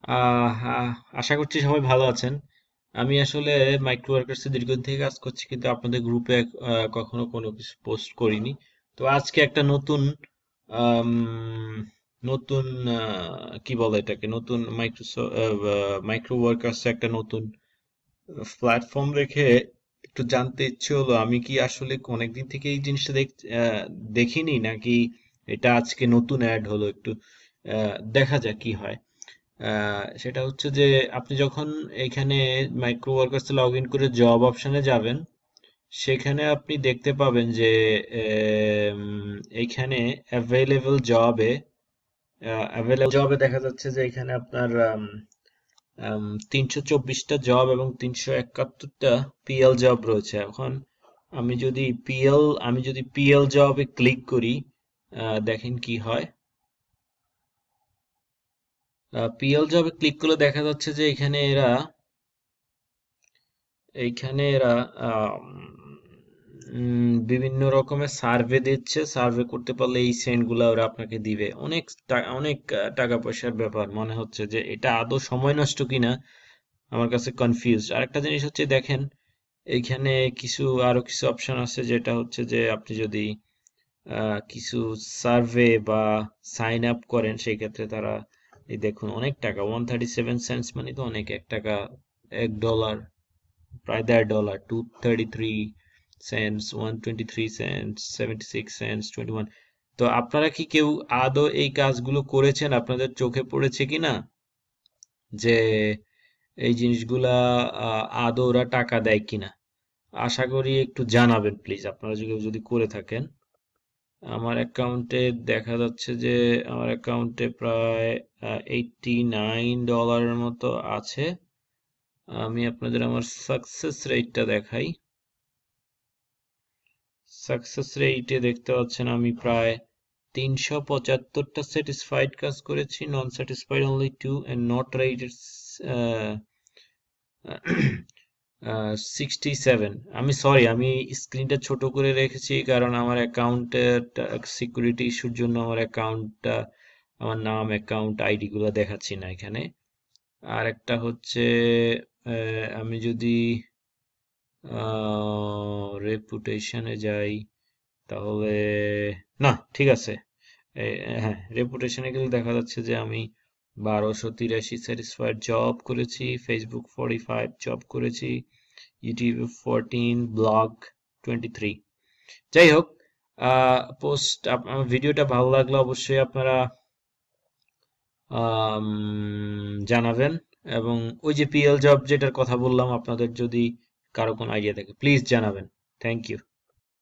আশা করছি সবাই ভালো আছেন। আমি আসলে মাইক্রো ওয়ার্কার্সে দীর্ঘদিন থেকে কাজ করছি, কিন্তু আপনাদের গ্রুপে কখনো কোনো কিছু পোস্ট করিনি। তো আজকে একটা নতুন আম, নতুন কি বলে এটাকে, নতুন মাইক্রো ওয়ার্কার্স একটা নতুন প্ল্যাটফর্ম দেখে একটু জানতে ইচ্ছে হলো, আমি কি আসলে অনেকদিন থেকে এই জিনিসটা দেখিনি, নাকি এটা আজকে নতুন অ্যাড হলো। একটু দেখা যাক কি হয়। সেটা হচ্ছে যে আপনি যখন এখানে মাইক্রো ওয়ার্কার্স লগ ইন করে জব অপশনে যাবেন, সেখানে আপনি দেখতে পাবেন যে এইখানে অ্যাভেলেবল জবে দেখা যাচ্ছে যে এখানে আপনার 324টা জব এবং 371টা পিএল জব রয়েছে। এখন আমি যদি পিএল জবে ক্লিক করি, দেখেন কি হয়। পিএল জবে ক্লিক করলে দেখা যাচ্ছে যে এইখানে এরা আম, বিভিন্ন রকমের সার্ভে দিচ্ছে। সার্ভে করতে পারলে এই সেন্ট গুলা ওরা আপনাকে দিবে। অনেক টাকা পয়সার ব্যাপার মনে হচ্ছে, যে এটা আদৌ সময় নষ্ট কিনা আমার কাছে কনফিউজ। আরেকটা জিনিস হচ্ছে, দেখেন এইখানে আরো কিছু অপশন আছে, যেটা হচ্ছে যে আপনি যদি কিছু সার্ভে বা সাইন আপ করেন, সেই ক্ষেত্রে তারা, এই দেখুন, অনেক টাকা, 137 সেন্টস মানে তো অনেক। $1, $1, প্রায় $1.50, 233 সেন্টস, 123 সেন্টস, 76 সেন্টস, 21। তো আপনারা কি কেউ আদৌ এই কাজগুলো করেছেন? আপনাদের চোখে পড়েছে কিনা যে এই জিনিসগুলা আদৌ ওরা টাকা দেয় কিনা? আশা করি একটু জানাবেন প্লিজ, আপনারা যদি করে থাকেন। আমার অ্যাকাউন্টে দেখা যাচ্ছে যে আমার অ্যাকাউন্টে প্রায় $89 মতো আছে। আমি আপনাদের আমার সাকসেস রেটটা দেখাই। সাকসেস রেটে দেখতে পাচ্ছেন আমি প্রায় 375টা স্যাটিসফাইড কাজ করেছি, non satisfied only 2, and not rated 67। আমি সরি, আমি স্ক্রিনটা ছোট করে রেখেছি, কারণ আমার অ্যাকাউন্টের সিকিউরিটি ইস্যুর জন্য আমার নাম, অ্যাকাউন্ট আইডি গুলো দেখাচ্ছি না এখানে। আর একটা হচ্ছে, আমি যদি রেপুটেশনে যাই, তাহলে না, ঠিক আছে। হ্যাঁ, রেপুটেশনে গেলে দেখা যাচ্ছে যে আমি 1283 স্যাটিসফাইড জব করেছি, ফেসবুক 45 জব করেছি, ইউটিউবে 14, ব্লগ 23। যাই হোক, আমার ভিডিওটা ভালো লাগলে অবশ্যই আপনারা জানাবেন। এবং ওই যে পিএল জব যেটার কথা বললাম, আপনাদের যদি কারো কোনো আইডিয়া থাকে প্লিজ জানাবেন। Thank you.